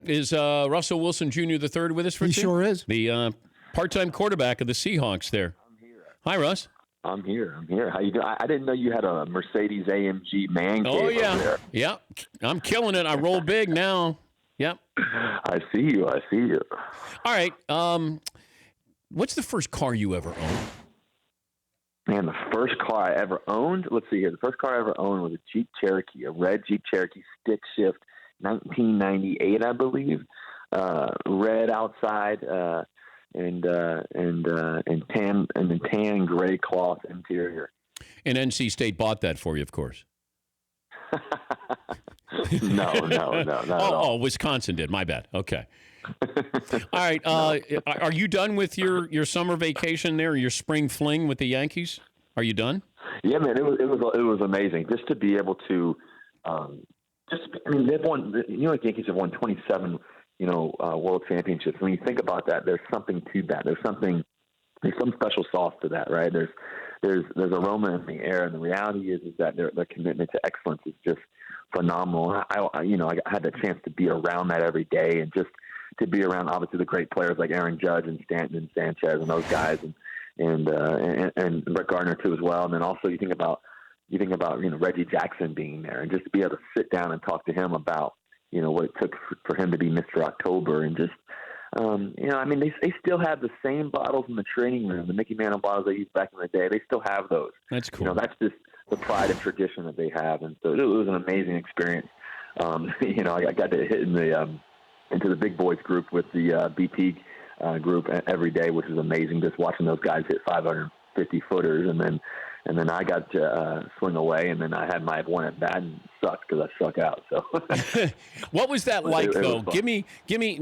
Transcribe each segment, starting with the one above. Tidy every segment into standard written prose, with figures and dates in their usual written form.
Is Russell Wilson Jr. the third with us for He two? sure is. The part-time quarterback of the Seahawks there. I'm here. Hi, Russ. I'm here. How you doing? I didn't know you had a Mercedes AMG man cave over there. Yeah. I'm killing it. I roll big now. Yep. I see you. All right. What's the first car you ever owned? Man, the first car I ever owned, let's see here. The first car I ever owned was a Jeep Cherokee, a red Jeep Cherokee stick shift, 1998, I believe. Red outside, and tan gray cloth interior. And NC State bought that for you, of course. No, not at all. Wisconsin did. My bad. Okay. All right. Are you done with your summer vacation there, your spring fling with the Yankees? Are you done? Yeah, man. It was amazing just to be able to. They've won. The New York Yankees have won 27. World championships. When you think about that, there's something to that. There's some special sauce to that, right? There's aroma in the air, and the reality is that their commitment to excellence is just phenomenal. I had the chance to be around that every day, and just to be around obviously the great players like Aaron Judge and Stanton and Sanchez and those guys, and Brett Gardner too as well. And then also you think about Reggie Jackson being there, and just to be able to sit down and talk to him about what it took for him to be Mr. October, and just they still have the same bottles in the training room, the Mickey Mantle bottles they used back in the day. They still have those. That's cool. That's just the pride and tradition that they have, and so it was an amazing experience. I got to hit into the big boys group with the BP group every day, which was amazing. Just watching those guys hit 550 footers, and then I got to swing away, and then I had my one at bat and sucked because I struck out. So, what was that like, though? Was give me.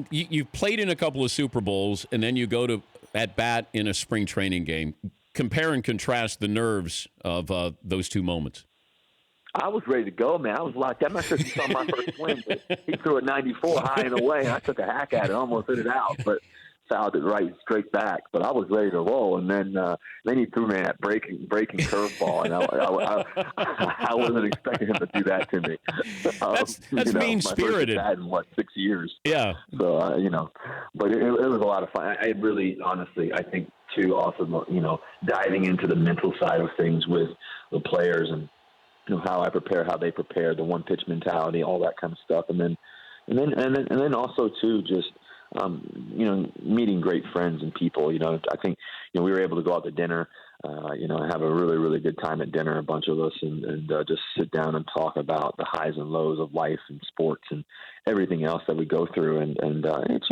You played in a couple of Super Bowls, and then you go to at bat in a spring training game. Compare and contrast the nerves of those two moments. I was ready to go, man. I was locked. I'm not sure if you saw my first swing, but he threw it 94 high and away, and I took a hack at it, almost hit it out, but fouled it straight back. But I was ready to roll, and then he threw me that breaking curveball, and I wasn't expecting him to do that to me. That's mean-spirited. My first in 6 years? Yeah. So but it was a lot of fun. I really, honestly, I think too, also diving into the mental side of things with the players, and how I prepare, how they prepare, the one pitch mentality, all that kind of stuff, and then also too just. Meeting great friends and people. I think we were able to go out to dinner, have a really, really good time at dinner, a bunch of us, and just sit down and talk about the highs and lows of life and sports and everything else that we go through. And it's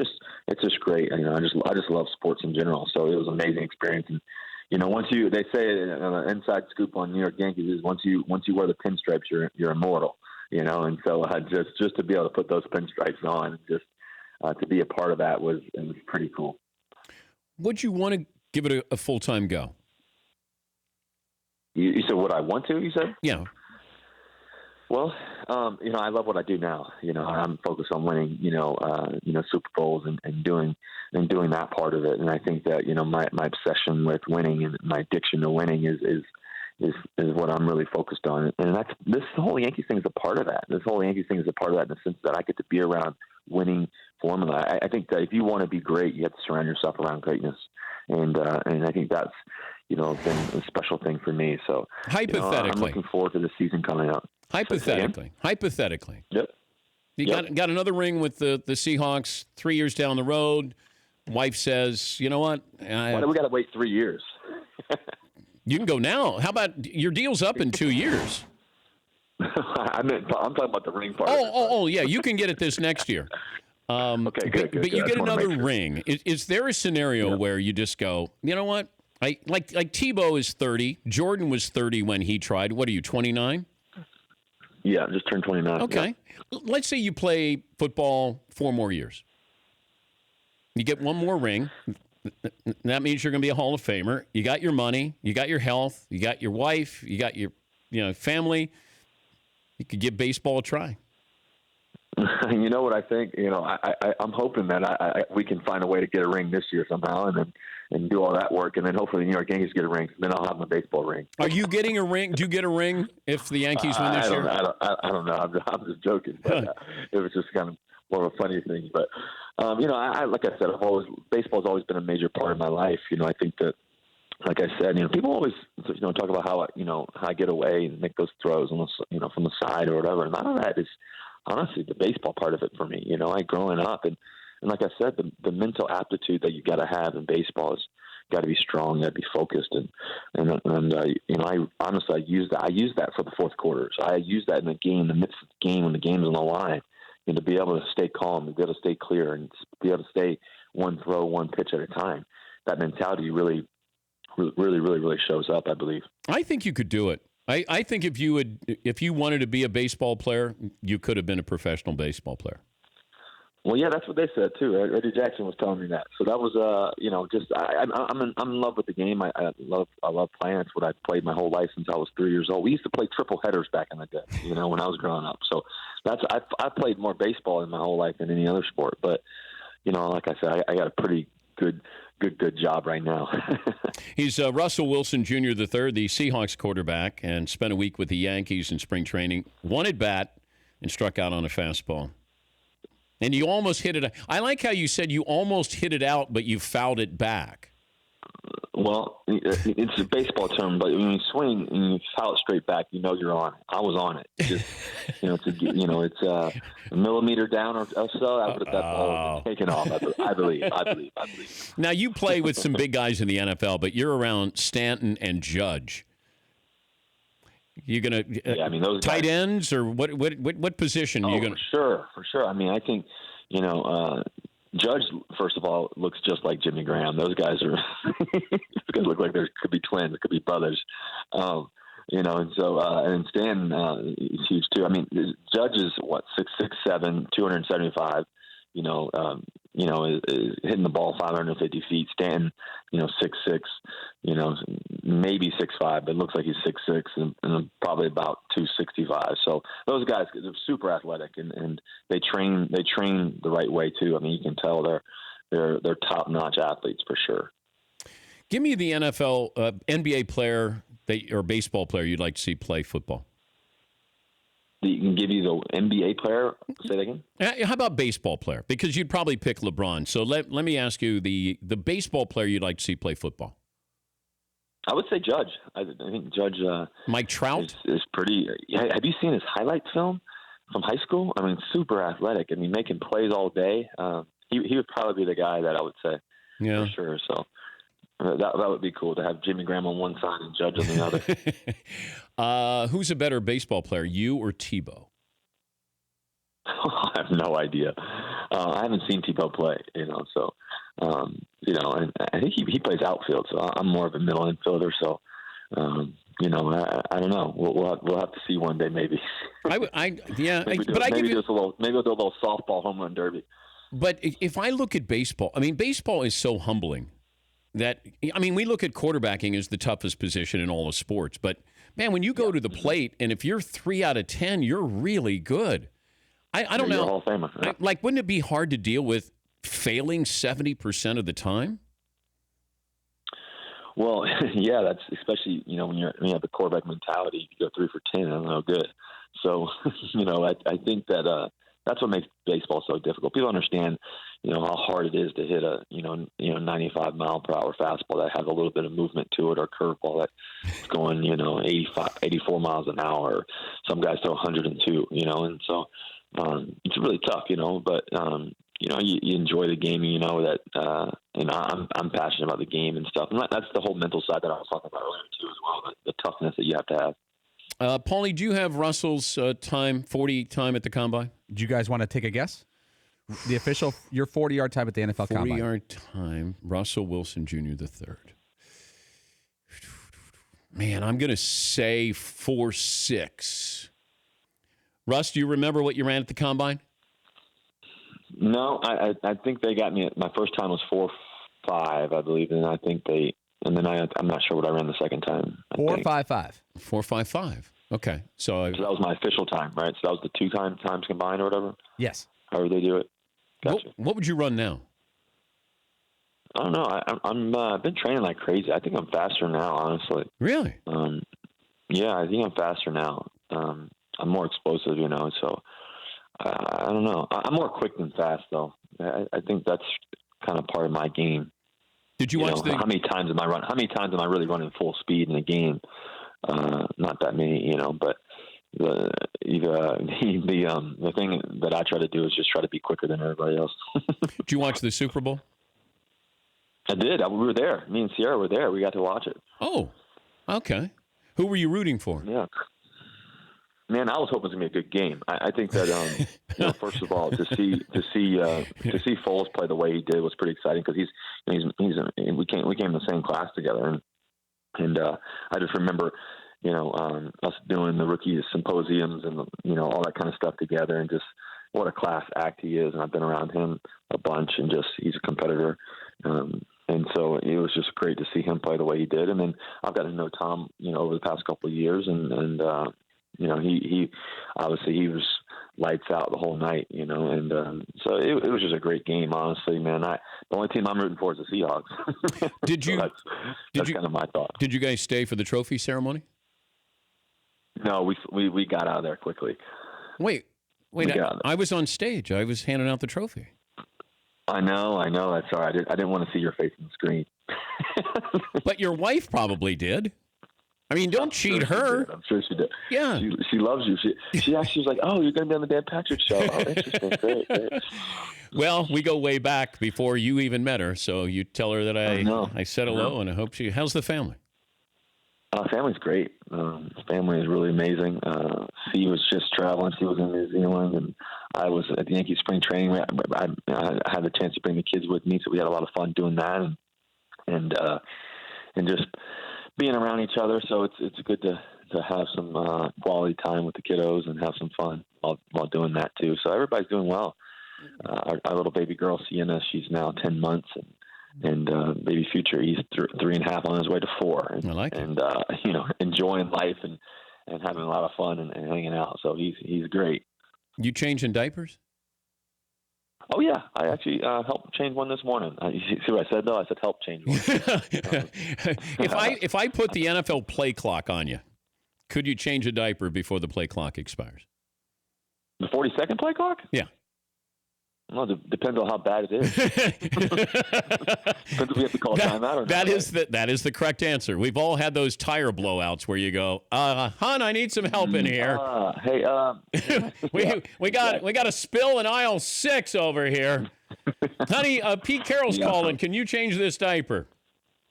just great. I just love sports in general. So it was an amazing experience. And they say an inside scoop on New York Yankees is once you wear the pinstripes, you're immortal. And so just to be able to put those pinstripes on, just to be a part of that was pretty cool. Would you want to give it a full-time go? You said, would I want to, you said? Yeah. Well, I love what I do now. I'm focused on winning, Super Bowls and doing that part of it. And I think that, my obsession with winning and my addiction to winning is what I'm really focused on. And this whole Yankees thing is a part of that. This whole Yankees thing is a part of that in the sense that I get to be around winning formula. I think that if you want to be great, you have to surround yourself around greatness. And I think that's, been a special thing for me. So hypothetically, I'm looking forward to the season coming up. Hypothetically. Yep. You got another ring with the Seahawks 3 years down the road. Wife says, you know what? Why do we got to wait 3 years? You can go now. How about your deal's up in 2 years? I'm talking about the ring part. Yeah. You can get it this next year. Okay, good. But you get another ring. Is there a scenario where you just go, you know what? Like Tebow is 30. Jordan was 30 when he tried. What are you, 29? Yeah, just turned 29. Okay. Yeah. Let's say you play football 4 more years. You get one more ring. That means you're going to be a Hall of Famer. You got your money. You got your health. You got your wife. You got your family. You could give baseball a try. You know what I think? I'm hoping that we can find a way to get a ring this year somehow, and do all that work, and then hopefully the New York Yankees get a ring. Then I'll have my baseball ring. Are you getting a ring? Do you get a ring if the Yankees win this year? I don't know. I'm just joking. But, it was just kind of more of a funny thing. But I like I said, baseball's always been a major part of my life. I think that, like I said, people always talk about how I get away and make those throws on the from the side or whatever. And none of that is honestly the baseball part of it for me. Growing up and like I said, the mental aptitude that you got to have in baseball is got to be strong, got to be focused, and I honestly I use that for the fourth quarter. So I use that in the game, in the midst of the game when the game's on the line, to be able to stay calm, to be able to stay clear, and be able to stay one throw, one pitch at a time. That mentality really shows up, I believe. I think you could do it. I think if you wanted to be a baseball player, you could have been a professional baseball player. Well, yeah, that's what they said too. Eddie Jackson was telling me that. So that was, I'm in love with the game. I love playing. It's what I've played my whole life since I was 3 years old. We used to play triple headers back in the day, when I was growing up. So I played more baseball in my whole life than any other sport. But like I said, I got a pretty good job right now. He's Russell Wilson Jr. III, the Seahawks quarterback, and spent a week with the Yankees in spring training. One at bat and struck out on a fastball. And you almost hit it. I like how you said you almost hit it out, but you fouled it back. Well, it's a baseball term, but when you swing and you foul it straight back, you're on it. I was on it. Just, it's a millimeter down or so. I would have that ball taken off. I believe. Now, you play with some big guys in the NFL, but you're around Stanton and Judge. You're gonna those tight guys, ends or what position are you gonna? For sure. I mean, I think Judge, first of all, looks just like Jimmy Graham. Those guys look like they could be twins, it could be brothers. And so and Stan is huge too. I mean, Judge is 6'6", 275. Is hitting the ball 550 feet. Stanton, 6'6", maybe 6'5", but it looks like he's 6'6", and probably about 265. So those guys are super athletic, and they train the right way too. I mean, you can tell they're top-notch athletes for sure. Give me the NFL NBA player or baseball player you'd like to see play football. You can give you the NBA player. Say that again. How about baseball player? Because you'd probably pick LeBron. So let me ask you the baseball player you'd like to see play football. I would say Judge. I think Judge. Mike Trout is pretty. Have you seen his highlights film from high school? I mean, super athletic. I mean, making plays all day. He would probably be the guy that I would say. Yeah, for sure. So. That would be cool to have Jimmy Graham on one side and Judge on the other. Who's a better baseball player, you or Tebow? I have no idea. I haven't seen Tebow play, so, and I think he plays outfield, so I'm more of a middle infielder, so, I don't know. We'll have to see one day, maybe. Maybe do a little softball home run derby. But if I look at baseball, I mean, baseball is so humbling. We look at quarterbacking as the toughest position in all of sports. But, man, when you go to the plate, and if you're 3 out of 10, you're really good. I don't know. You're a Hall of Famer. Yeah. Wouldn't it be hard to deal with failing 70% of the time? Well, yeah, that's especially, when you have the quarterback mentality. You go 3 for 10, I don't know, good. So, I think that that's what makes baseball so difficult. People understand, how hard it is to hit a, 95 mile per hour fastball that has a little bit of movement to it, or curveball that's going, 84 miles an hour. Some guys throw 102, and so it's really tough, but you enjoy the game, that, I'm passionate about the game and stuff. And that's the whole mental side that I was talking about earlier too, as well, the toughness that you have to have. Paulie, do you have Russell's 40 time at the Combine? Do you guys want to take a guess? The official, your 40-yard time at the NFL Combine. 40-yard time, Russell Wilson Jr. III. Man, I'm going to say 4.6. Russ, do you remember what you ran at the Combine? No, I think they got me. My first time was 4.5, I believe, and I'm not sure what I ran the second time. 4.55. 4.55. Okay, so that was my official time, right? So that was the 2 times combined or whatever. Yes. However they do it. Gotcha. What would you run now? I don't know. I've been training like crazy. I think I'm faster now, honestly. Really? Yeah, I think I'm faster now. I'm more explosive, So I don't know. I'm more quick than fast, though. I think that's kind of part of my game. Did you watch how many times am I really running full speed in a game? Not that many, but the thing that I try to do is just try to be quicker than everybody else. Did you watch the Super Bowl? I did. We were there. Me and Sierra were there. We got to watch it. Oh, okay. Who were you rooting for? Yeah. Man, I was hoping it was gonna be a good game. I think that first of all, to see Foles play the way he did was pretty exciting because we came in the same class together, and I just remember us doing the rookie symposiums and all that kind of stuff together, and just what a class act he is. And I've been around him a bunch, and just he's a competitor. And so it was just great to see him play the way he did. And then I've gotten to know Tom, over the past couple of years, and he obviously he was lights out the whole night, and so it was just a great game, honestly, man. The only team I'm rooting for is the Seahawks. Did you? That's kind of my thought. Did you guys stay for the trophy ceremony? No, we got out of there quickly. Wait! I was on stage. I was handing out the trophy. I know. That's all right. I didn't want to see your face on the screen. But your wife probably did. I mean, don't cheat her. I'm sure she did. Yeah. She loves you. She actually was like, "Oh, you're going to be on the Dan Patrick Show." Oh, interesting. Great. Well, we go way back before you even met her, so you tell her that I said hello, and I hope she. How's the family? Family's great. Family is really amazing. She was just traveling. She was in New Zealand, and I was at the Yankees spring training. I had the chance to bring the kids with me, so we had a lot of fun doing that, and just being around each other. So it's good to have some quality time with the kiddos and have some fun while doing that too. So everybody's doing well. Our little baby girl Sienna, she's now 10 months, and baby Future, he's 3.5 on his way to 4. And, I like it. And enjoying life and having a lot of fun and hanging out. So he's great. You changing diapers? Oh, yeah. I actually helped change one this morning. You see what I said, though? I said help change one. If I put the NFL play clock on you, could you change a diaper before the play clock expires? The 40-second play clock? Yeah. Well, it depends on how bad it is. Depends if we have to call a timeout or not. That is the correct answer. We've all had those tire blowouts where you go, hon, I need some help in here. We got a spill in aisle 6 over here. Honey, Pete Carroll's calling. Can you change this diaper?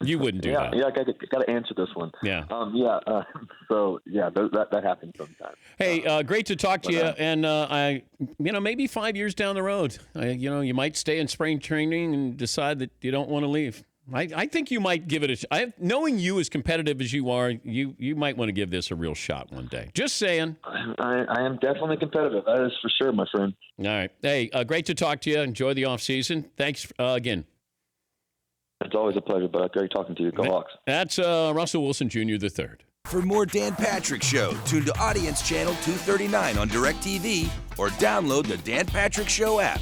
You wouldn't do that. Yeah, I got to answer this one. Yeah. That happens sometimes. Hey, great to talk to you. And maybe 5 years down the road, you might stay in spring training and decide that you don't want to leave. I think you might give it knowing you as competitive as you are, you might want to give this a real shot one day. Just saying. I am definitely competitive. That is for sure, my friend. All right. Hey, great to talk to you. Enjoy the off season. Thanks again. It's always a pleasure, but great talking to you. Go Hawks. That's Russell Wilson Jr. III. For more Dan Patrick Show, tune to Audience Channel 239 on DirecTV or download the Dan Patrick Show app.